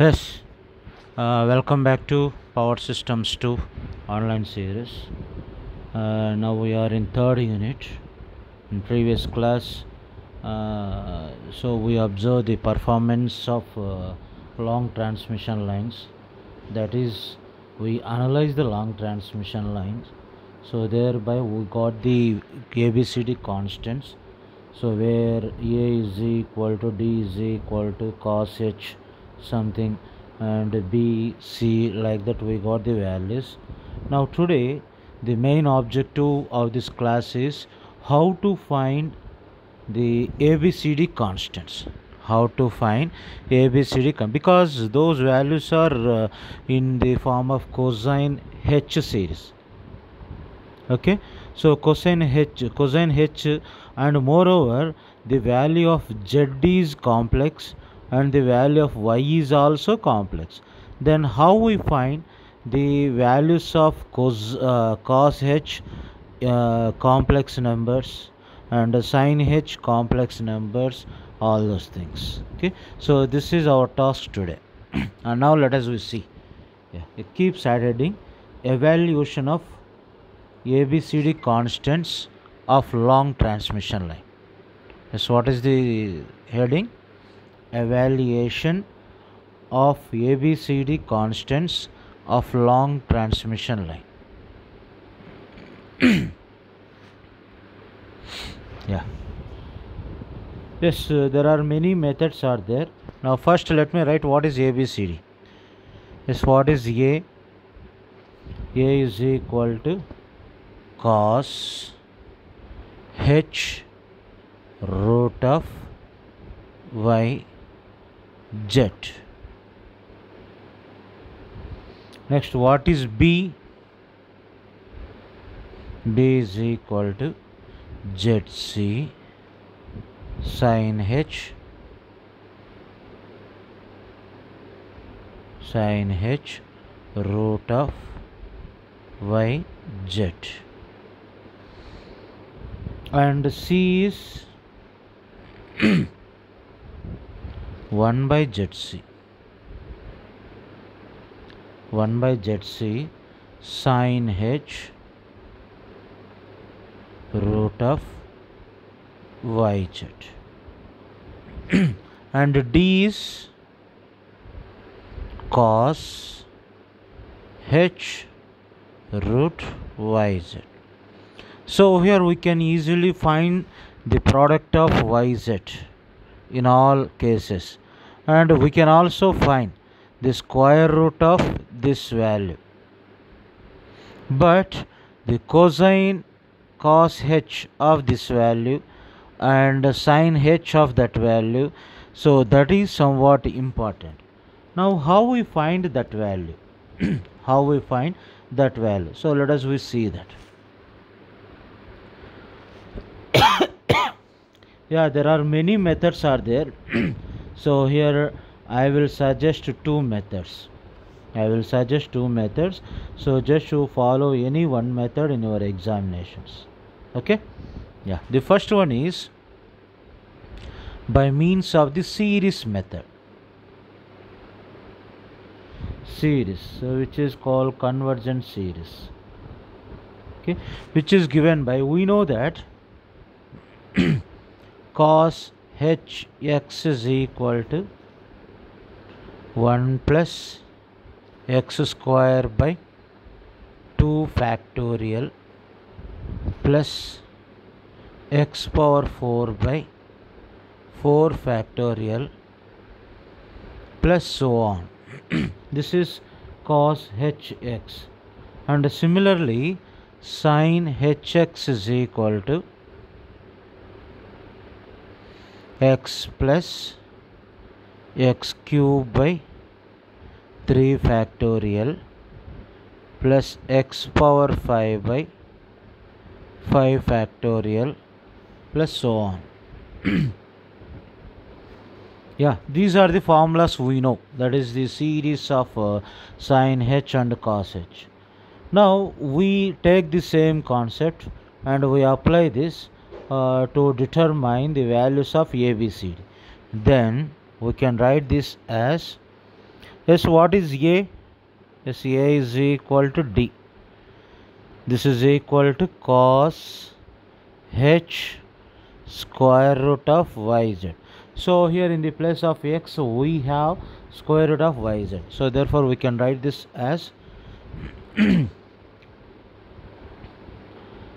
Yes, welcome back to Power Systems 2 online series. Now we are in third unit. In previous class, so we observed the performance of long transmission lines. That is, we analyze the long transmission lines. So thereby we got the ABCD constants. So where A is equal to D is equal to cos H something and B, C, like that we got the values. Now today the main objective of this class is how to find the ABCD constants. How to find ABCD because those values are in the form of cosine H series. Okay, so cosine H, and moreover the value of Z is complex and the value of Y is also complex. Then how we find the values of cos H complex numbers and sin H complex numbers, all those things. Okay, so this is our task today. And now let us see. It keeps adding evaluation of ABCD constants of long transmission line. Yes, what is the heading? Evaluation of ABCD constants of long transmission line. Yeah. Yes, there are many methods are there. Now first let me write what is ABCD. Yes, what is A? A is equal to cos H root of Y Z. Next, what is B? B is equal to ZC sin H root of Y Z. And C is 1 by ZC. 1 by ZC sin H root of YZ. And D is cos H root YZ. So here we can easily find the product of YZ in all cases, and we can also find the square root of this value. But the cosine cos H of this value and sin H of that value, so that is somewhat important. Now how we find that value? How we find that value? So let us see that. Yeah, there are many methods are there. So here I will suggest two methods. So just you follow any one method in your examinations. Okay. Yeah, the first one is by means of the series method. Which is called convergent series. Okay, which is given by, we know that cos Hx is equal to 1 plus x square by 2 factorial plus x power 4 by 4 factorial plus so on. This is cos Hx, and similarly sin Hx is equal to x plus x cube by 3 factorial plus x power 5 by 5 factorial plus so on. Yeah, these are the formulas we know. That is the series of sin H and cos H. Now we take the same concept and we apply this to determine the values of ABCD. Then we can write this as Yes, what is a? Yes, a is equal to d. This is equal to cos h square root of yz. So here in the place of x we have square root of yz. So therefore we can write this as a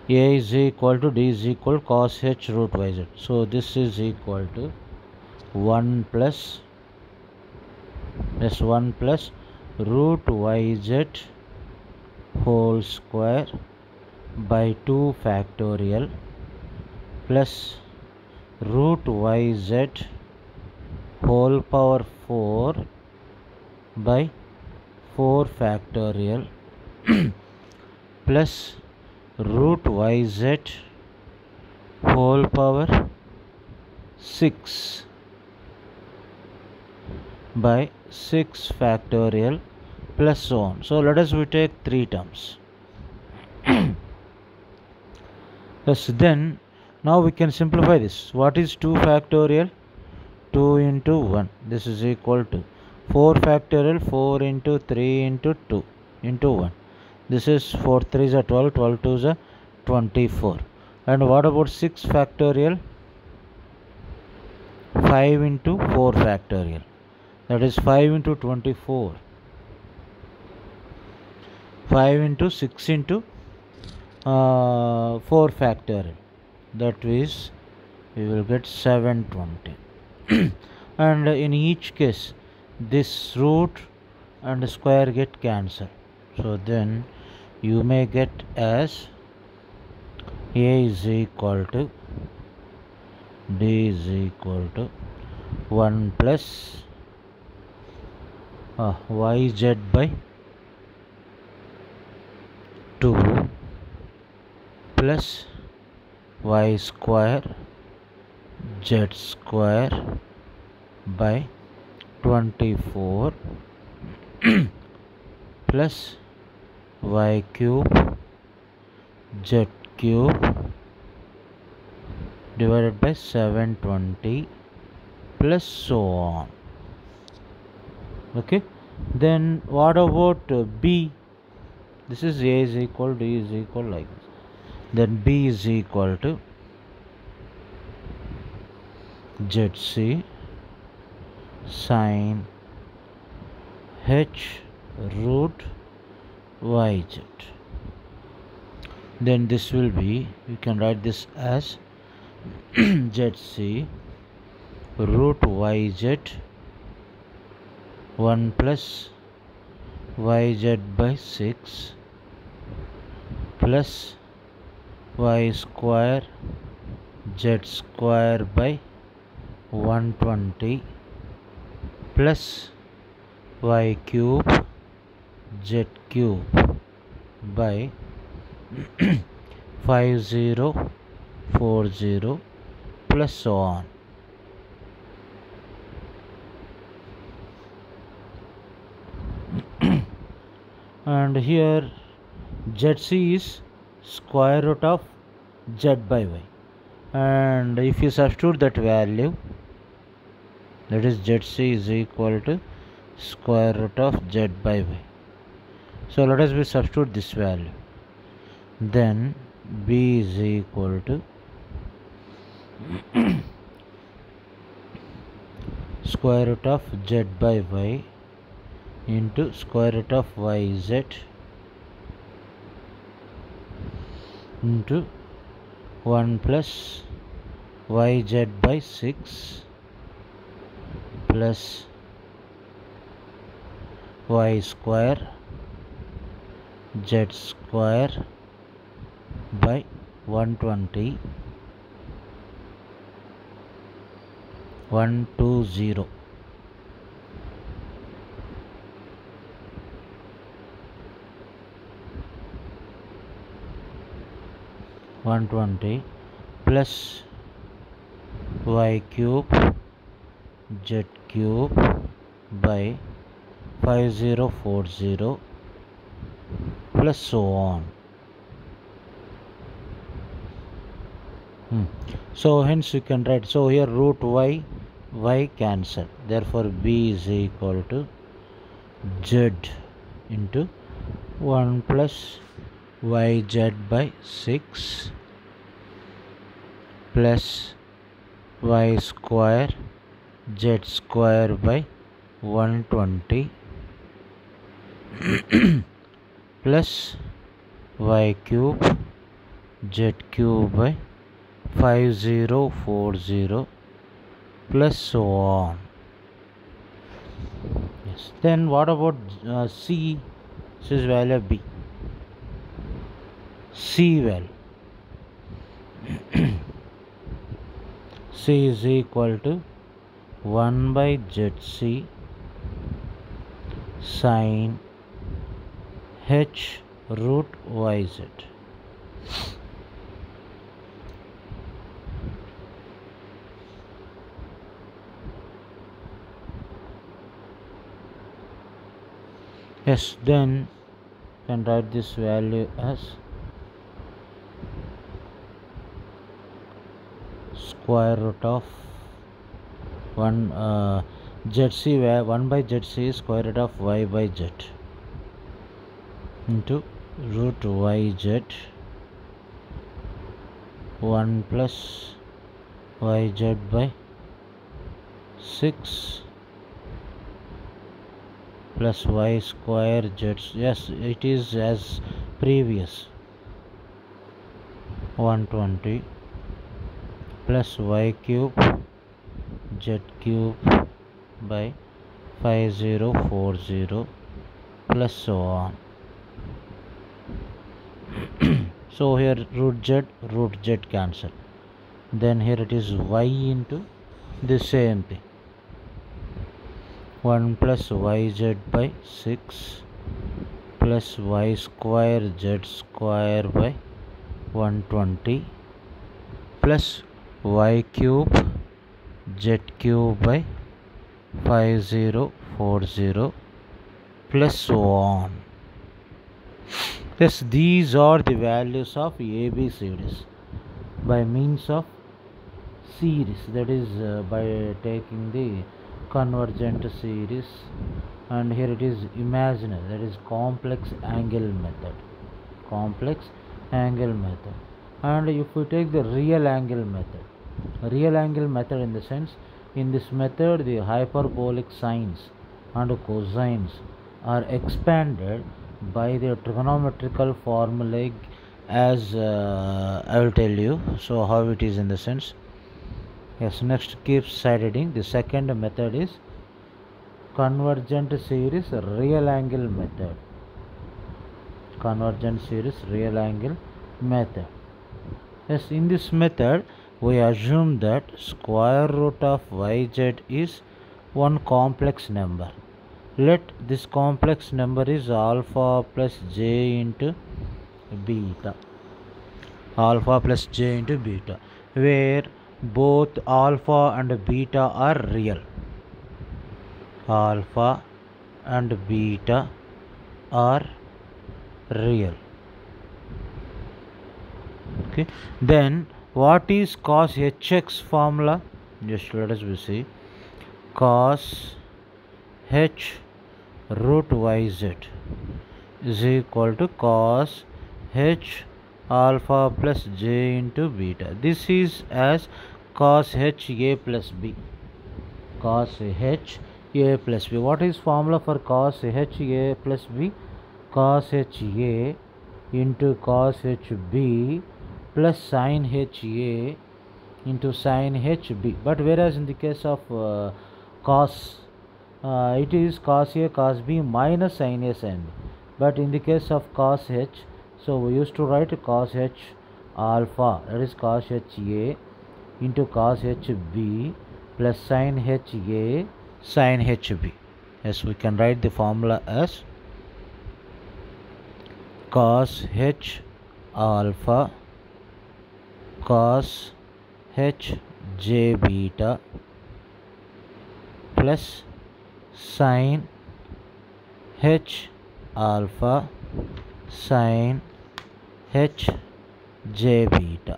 is equal to d is equal cos h root yz. So this is equal to 1 plus 1 plus root yz whole square by 2 factorial plus root yz whole power 4 by 4 factorial plus root yz whole power 6 by 6 factorial plus so on. So let us we take 3 terms. Yes, then now we can simplify this. What is 2 factorial? 2 into 1. This is equal to 4 factorial, 4 into 3 into 2 into 1. This is 4 3 is a 12, 12 2 is a 24. And what about 6 factorial? 5 into 4 factorial. That is 5 into 24. 5 into 6 into 4 factorial. That is, we will get 720. And in each case, this root and square get cancelled. So then you may get as a is equal to d is equal to 1 plus yz by 2 plus y square z square by 24 plus y cube z cube divided by 720 plus so on. Okay, then what about b? This is a is equal, d is equal like this. Then b is equal to zc sin h root yz. Then this will be, you can write this as zc root yz 1 plus yz by 6 plus y square z square by 120 plus y cube z cube by 5040 plus so on. And here zc is square root of z by y, and if you substitute that value, that is zc is equal to square root of z by y. So let us substitute this value. Then b is equal to square root of z by y into square root of yz into 1 plus yz by 6 plus y square z square by 120 120 120 plus y cube z cube by 5040 plus so on. So hence you can write, so here root y cancel, therefore b is equal to z into 1 plus yz by 6 plus y square z square by 120 plus y cube z cube by 5040 plus so on. Yes. Then what about C? This is value of B. C value. C is equal to 1 by ZC sin H root YZ. Yes, then you can write this value as square root of 1 ZC, where 1 by ZC is square root of y by z into root yz 1 plus yz by 6 plus y square z. Yes, it is as previous 120 plus y cube z cube by 5040 plus so on. So here root z cancel, then here it is y into the same thing 1 plus yz by 6 plus y square z square by 120 plus y cube z cube by 5040 plus so on. Yes, these are the values of ABCDs by means of series, that is by taking the convergent series, and here it is imaginary, that is complex angle method. And if we take the real angle method in the sense, in this method the hyperbolic sines and cosines are expanded by the trigonometrical formulae, as I will tell you. So how it is in the sense. Yes, next keep side heading. The second method is convergent series real angle method. Yes, in this method we assume that square root of yz is one complex number. Let this complex number is alpha plus j into beta, where both alpha and beta are real. Okay, then what is cos hx formula? Just let us see. Cos h root yz is equal to cos h alpha plus j into beta. This is as cos h a plus b. What is formula for cos h a plus b? Cos h a into cos h b plus sin h a into sin h b. But whereas in the case of cos, it is cos a cos b minus sin a sin b. But in the case of cos h, so we used to write cos h alpha, that is cos h a into cos h b plus sin h a sin h b. Yes, we can write the formula as cos h alpha cos h j beta plus sin h alpha sin h j beta.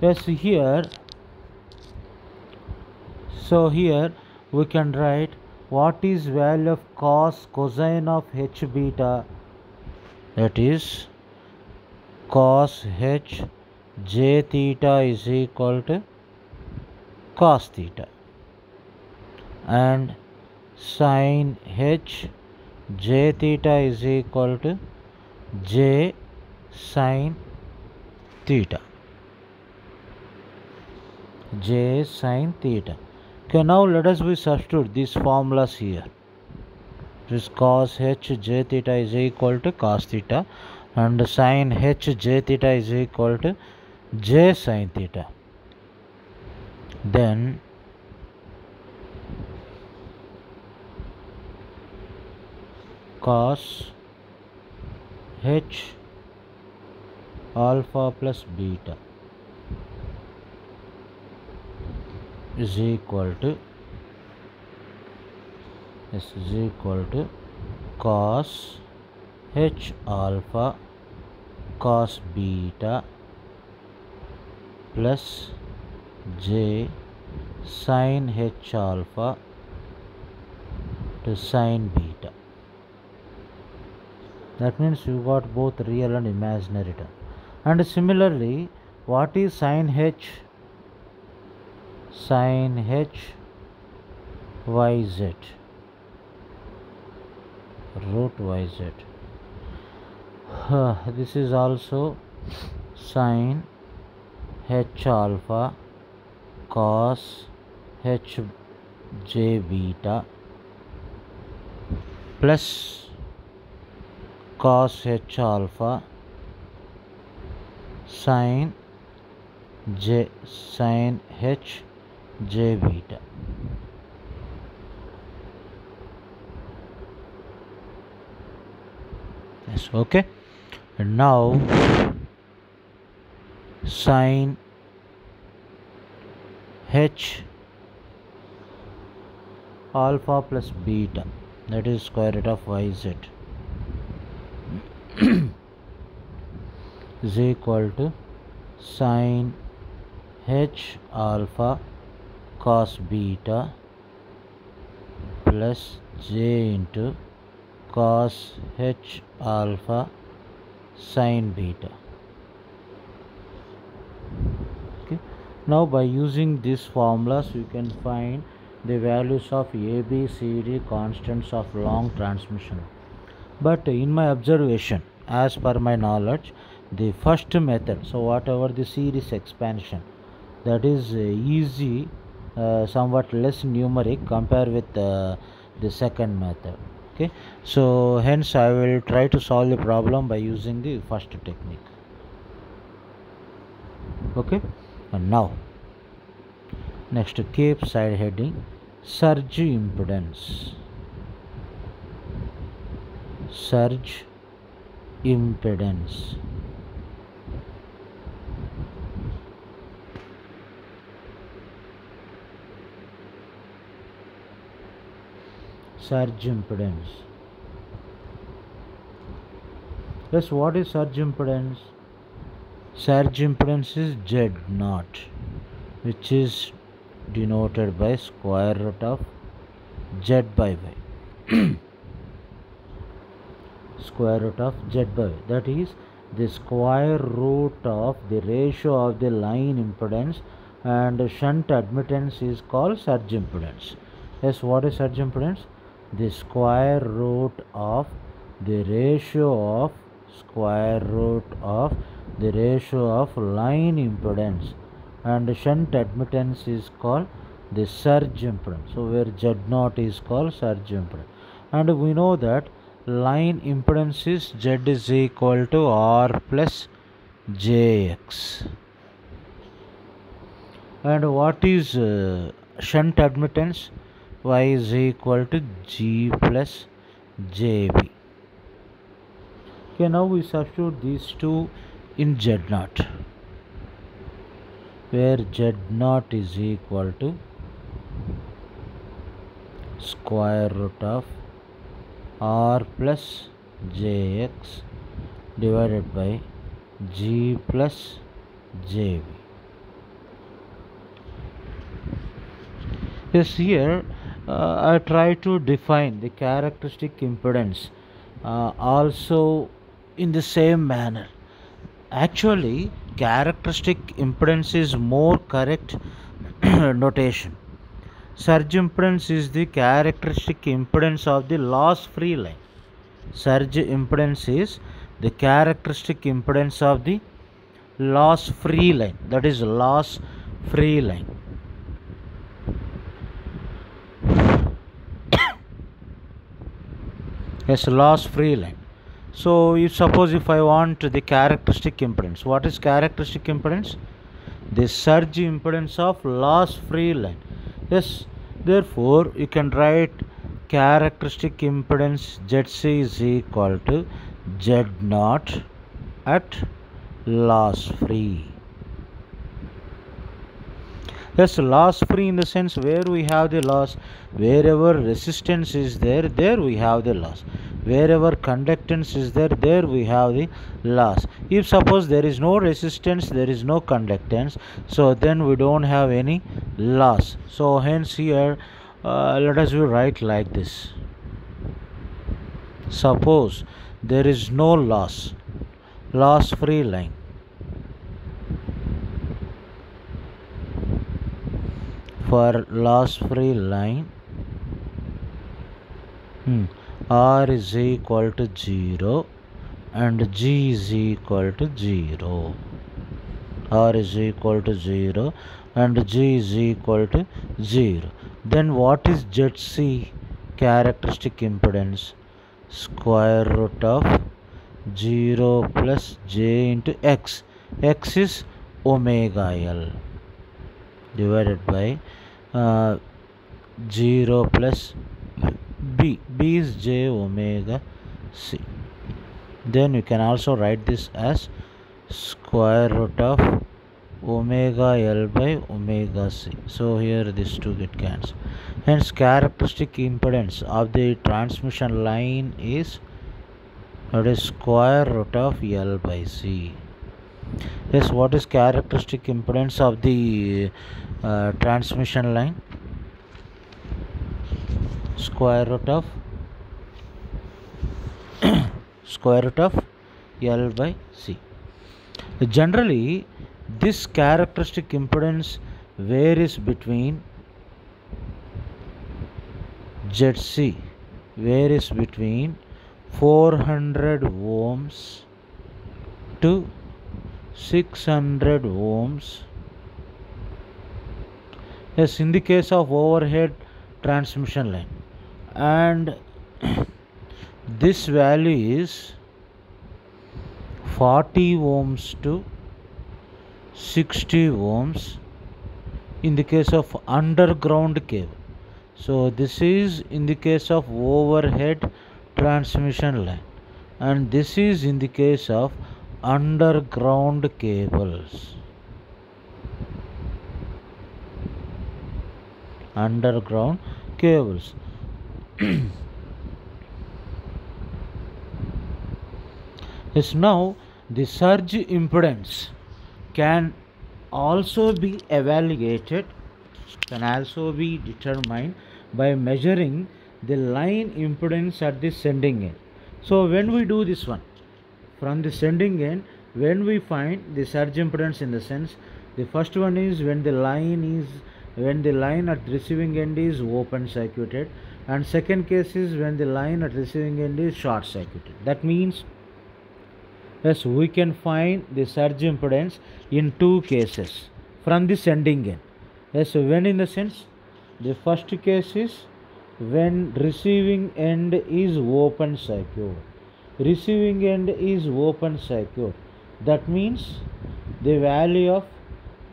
Yes, here, so here we can write what is value of cosine of h beta? That is cos h j theta is equal to cos theta, and sin h j theta is equal to j sin theta. J sin theta. Okay, now let us substitute these formulas here. This cos h j theta is equal to cos theta, and sin h j theta is equal to j sin theta. Then cos h alpha plus beta is equal to cos h alpha cos beta plus j sin h alpha to sin beta. That means you got both real and imaginary term. And similarly, what is sin h? Sin h yz, root yz. This is also sin h alpha cos h j beta plus cos h alpha sin h j beta. Yes, okay. And now sin h alpha plus beta, that is square root of yz, is equal to sin h alpha cos beta plus j into cos h alpha sin beta. Okay. Now by using these formulas you can find the values of A, B, C, D constants of long transmission. But in my observation, as per my knowledge, the first method, so whatever the series expansion, that is easy, somewhat less numeric compared with the second method. Okay, so hence I will try to solve the problem by using the first technique. Okay, and now next, Cape side heading, surge impedance. Surge impedance. Surge impedance. Yes, what is surge impedance? Surge impedance is Z0, which is denoted by square root of Z by Y. Square root of Z by Y, that is the square root of the ratio of the line impedance and shunt admittance is called surge impedance. Yes, what is surge impedance? The square root of the ratio of line impedance and shunt admittance is called the surge impedance. So where Z0 is called surge impedance, and we know that line impedance is Z is equal to R plus JX. And what is shunt admittance? Y is equal to G plus JB. Okay, now we substitute these two in Z0, where Z0 is equal to square root of R plus JX divided by G plus JB. Yes, here I try to define the characteristic impedance also in the same manner. Actually, characteristic impedance is more correct notation. Surge impedance is the characteristic impedance of the loss free line. Surge impedance is the characteristic impedance of the loss free line, that is loss free line. Yes, loss free line. So if suppose if I want the characteristic impedance, what is characteristic impedance? The surge impedance of loss free line. Yes, therefore you can write characteristic impedance ZC is equal to Z0 at loss free. Yes, loss free in the sense where we have the loss, wherever resistance is there, there we have the loss. Wherever conductance is there, there we have the loss. If suppose there is no resistance, there is no conductance, so then we don't have any loss. So hence here, let us write like this. Suppose there is no loss, loss free line. For loss free line, R is equal to 0 and G is equal to 0. R is equal to 0 and G is equal to 0. Then what is ZC characteristic impedance? Square root of 0 plus J into X. X is omega L divided by 0 plus B. B is J omega C. Then you can also write this as square root of omega L by omega C. So here these two get cancelled. Hence characteristic impedance of the transmission line is, that is, square root of L by C. Yes, what is characteristic impedance of the transmission line? Square root of L by C. Generally, this characteristic impedance varies between ZC varies between 400 ohms to 600 ohms. Yes, in the case of overhead transmission line, and this value is 40 ohms to 60 ohms in the case of underground cable. So this is in the case of overhead transmission line, and this is in the case of underground cables. Underground cables. Yes, now the surge impedance can also be evaluated, can also be determined by measuring the line impedance at the sending end. So when we do this one, from the sending end, when we find the surge impedance, in the sense, the first one is when the line at receiving end is open circuited, and second case is when the line at receiving end is short circuited. That means, yes, we can find the surge impedance in two cases from the sending end. Yes, when, in the sense, the first case is when receiving end is open circuit. Receiving end is open circuit. That means the value of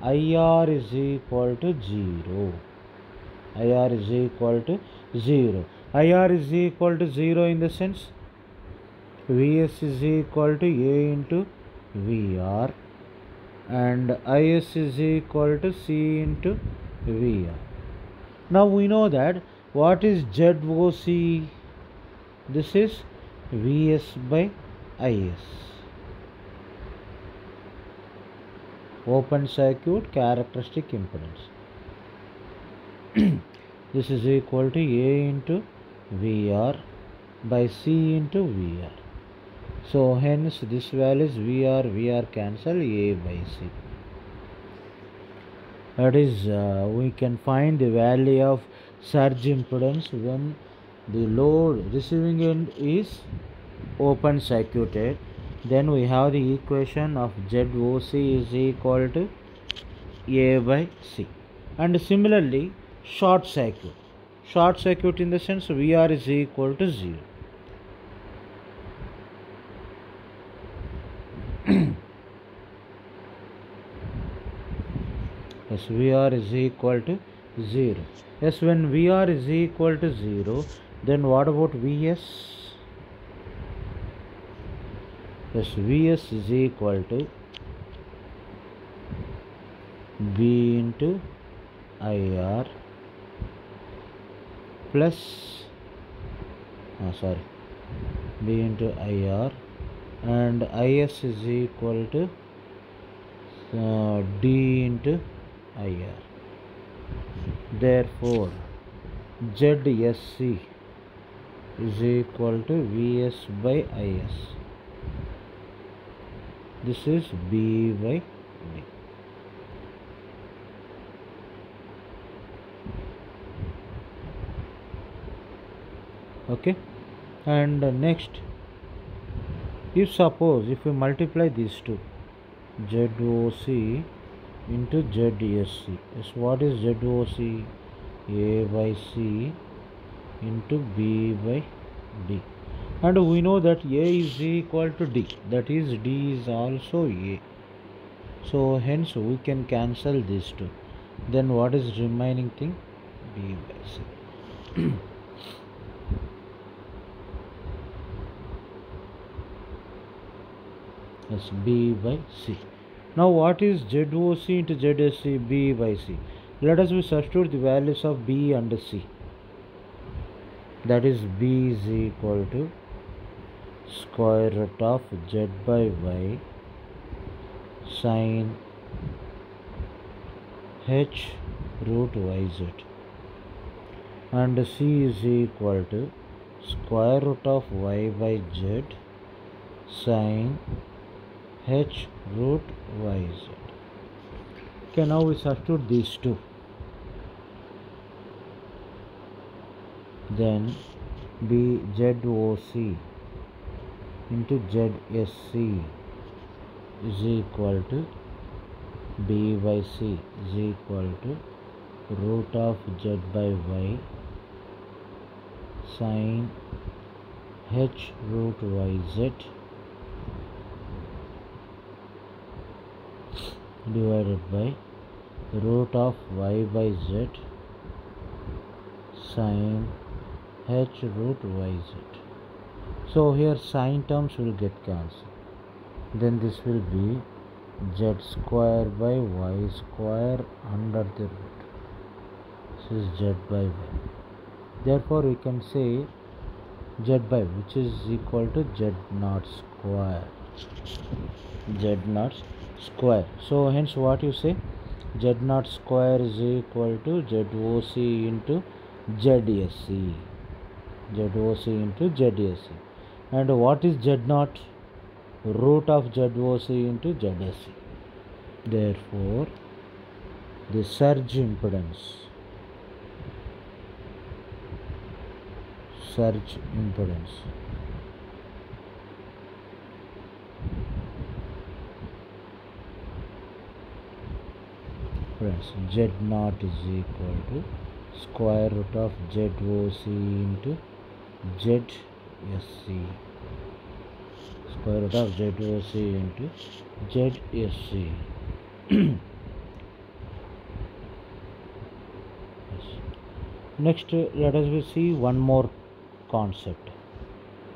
IR is equal to 0. IR is equal to 0. IR is equal to 0 in the sense Vs is equal to A into VR and Is is equal to C into VR. Now we know that what is ZOC? This is Vs by Is. Open circuit characteristic impedance. This is equal to A into VR by C into VR. So hence this value is VR cancel A by C. That is, we can find the value of surge impedance when the load receiving end is open circuited. Then we have the equation of ZOC is equal to A by C. And similarly, short circuit in the sense VR is equal to 0. Yes, VR is equal to 0. Yes, when VR is equal to 0, then what about Vs? Yes, Vs is equal to V into IR plus B into IR, and Is is equal to D into IR. Therefore, ZSC is equal to Vs by Is. This is B by D. Okay, and next, if we multiply these two, ZOC into ZSC. Yes, what is ZOC? A by C into B by D. And we know that A is equal to D. That is, D is also A. So hence we can cancel these two. Then what is remaining thing? B by C. Yes, B by C. Now what is ZOC into ZSC? B by C. Let us substitute the values of B and C. That is, B is equal to square root of Z by Y sin H root YZ, and C is equal to square root of Y by Z sin H root YZ. Okay, now we substitute these two. Then ZOC into ZSC is equal to B by C is equal to root of Z by Y sin H root YZ divided by root of Y by Z sin H root YZ. So here sin terms will get cancelled. Then this will be Z square by Y square under the root. This is Z by Y. Therefore we can say Z by, which is equal to Z naught square. Z naught square. So hence what you say? Z naught square is equal to ZOC into ZSC. ZOC into ZSC. And what is Z naught? Root of ZOC into ZSC. Therefore, the surge impedance friends, Z naught is equal to square root of ZOC into ZSC. Square root of ZOC into ZSC. Yes. Next, let us see one more concept.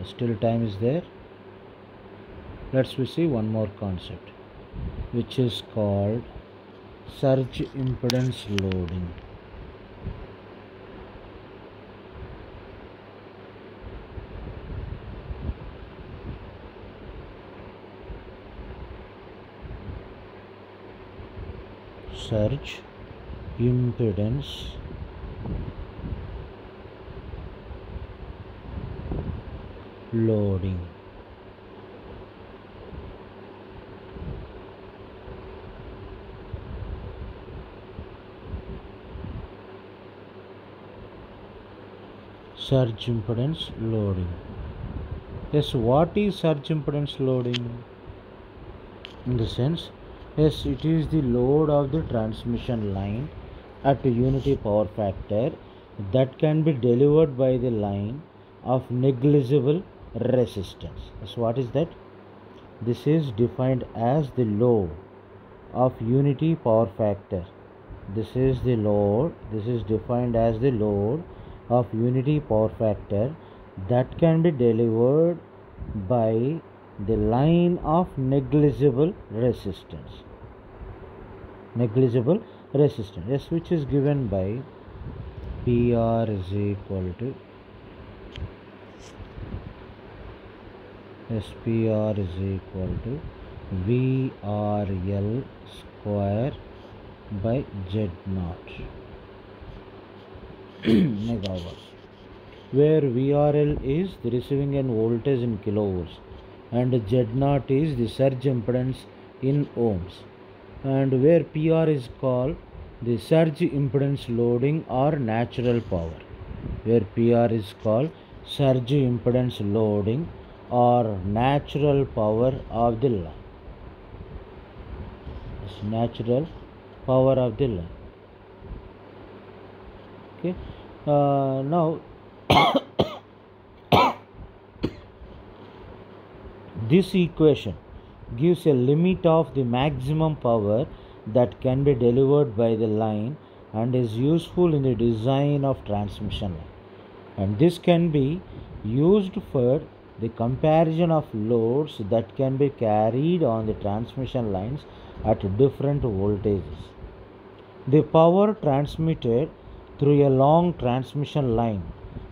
Still time is there. Let's see one more concept, which is called surge impedance loading. Surge impedance loading. Surge impedance loading. Yes, what is surge impedance loading? In the sense, yes, it is the load of the transmission line at a unity power factor that can be delivered by the line of negligible resistance. So what is that? This is defined as the load of unity power factor. This is defined as the load of unity power factor that can be delivered by the line of negligible resistance. Yes, which is given by PR is equal to VRL square by Z naught megawatts, where VRL is the receiving end voltage in kilovolts and Z naught is the surge impedance in ohms, and where PR is called the surge impedance loading or natural power, where PR is called surge impedance loading or natural power of the line. It's natural power of the line. Okay. Now this equation gives a limit of the maximum power that can be delivered by the line and is useful in the design of transmission line, and this can be used for the comparison of loads that can be carried on the transmission lines at different voltages. The power transmitted through a long transmission line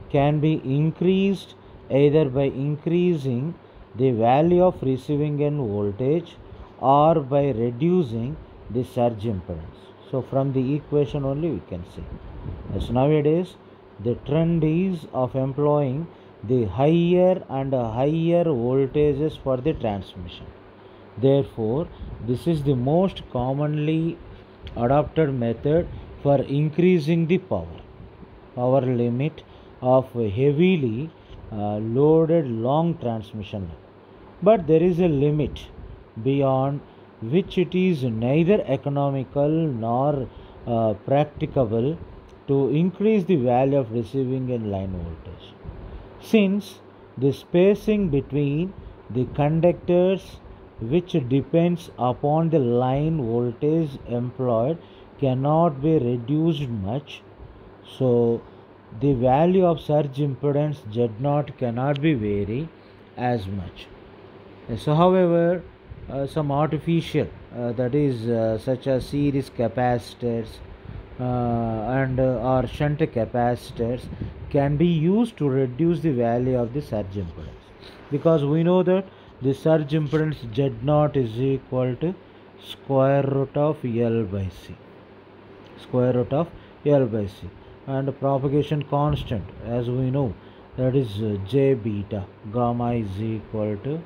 can be increased either by increasing the value of receiving end voltage or by reducing the surge impedance. So from the equation only we can see. As nowadays the trend is of employing the higher and higher voltages for the transmission. Therefore, this is the most commonly adopted method for increasing the power limit of heavily loaded long transmission line. But there is a limit beyond which it is neither economical nor practicable to increase the value of receiving end line voltage, since the spacing between the conductors, which depends upon the line voltage employed, cannot be reduced much. So the value of surge impedance Z0 cannot be vary as much. So however, some artificial that is such as series capacitors and or shunt capacitors can be used to reduce the value of the surge impedance, because we know that the surge impedance Z0 is equal to square root of L by C, and propagation constant, as we know, that is J beta, gamma is equal to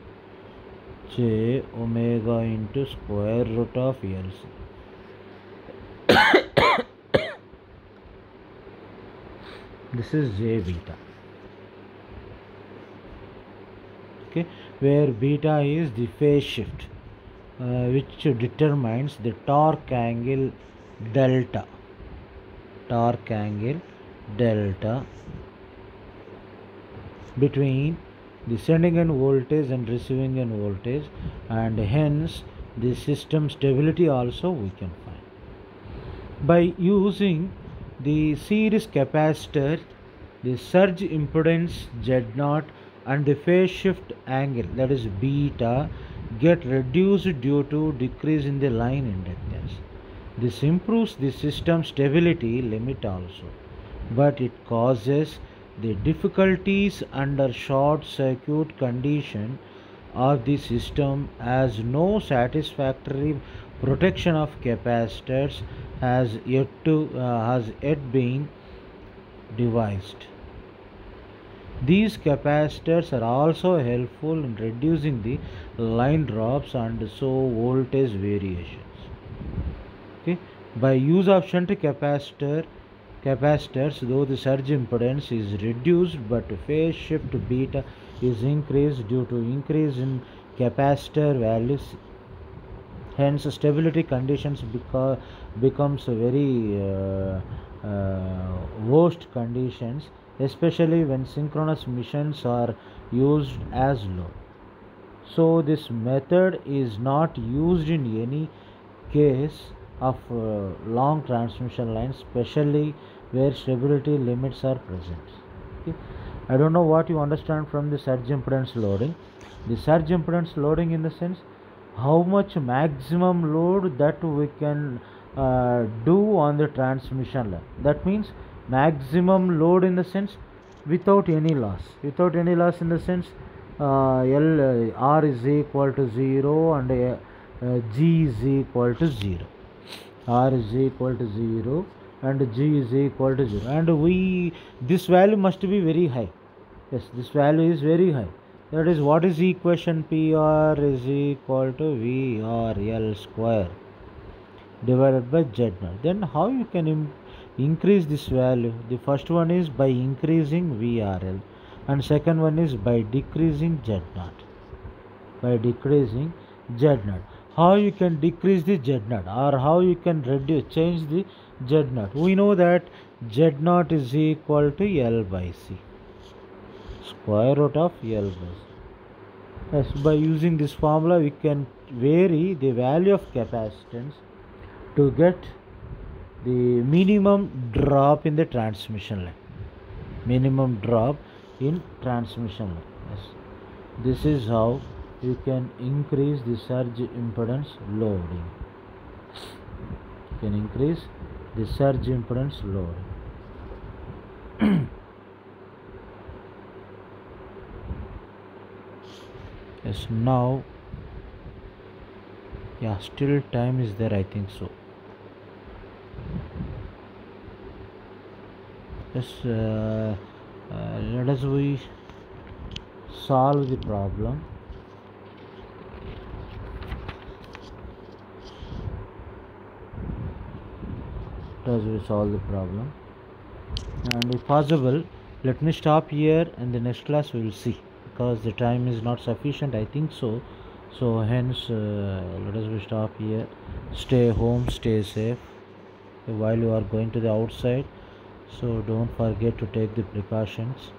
J omega into square root of LC. This is J beta. Okay, where beta is the phase shift which determines the torque angle delta between the sending end voltage and receiving end voltage, and hence the system stability also we can find by using the series capacitor. The surge impedance Z0 and the phase shift angle, that is beta, get reduced due to decrease in the line inductance. This improves the system stability limit also, but it causes the difficulties under short circuit condition of the system, as no satisfactory protection of capacitors has yet been devised. These capacitors are also helpful in reducing the line drops and so voltage variations. Okay, by use of shunt capacitors, though the surge impedance is reduced, but phase shift beta is increased due to increase in capacitor values. Hence, stability conditions becomes very worst conditions, especially when synchronous missions are used as load. So this method is not used in any case of long transmission lines, especially where stability limits are present. Okay. I don't know what you understand from the surge impedance loading. The surge impedance loading in the sense how much maximum load that we can do on the transmission line. That means maximum load in the sense without any loss. Without any loss in the sense R is equal to 0 and G is equal to 0. R is equal to 0 and G is equal to 0. And this value must be very high. Yes, this value is very high. That is, what is equation? PR is equal to VRL square divided by Z naught. Then how you can increase this value? The first one is by increasing VRL, and second one is by decreasing Z naught. By decreasing Z naught. How you can decrease the Z naught, or how you can change the Z naught? We know that Z naught is equal to L by C. Square root of L by C. Yes, by using this formula we can vary the value of capacitance to get the minimum drop in the transmission line. Minimum drop in transmission line. Yes. This is how you can increase the surge impedance loading. You can increase the surge impedance loading. Yes, now, yeah, still time is there, I think so. Yes, let us we solve the problem. Let us we solve the problem, and if possible, let me stop here, and the next class we will see, because the time is not sufficient, I think so. So hence, let us we stop here. Stay home, stay safe while you are going to the outside. So don't forget to take the precautions,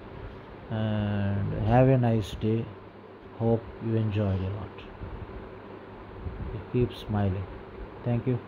and have a nice day. Hope you enjoyed a lot. Keep smiling. Thank you.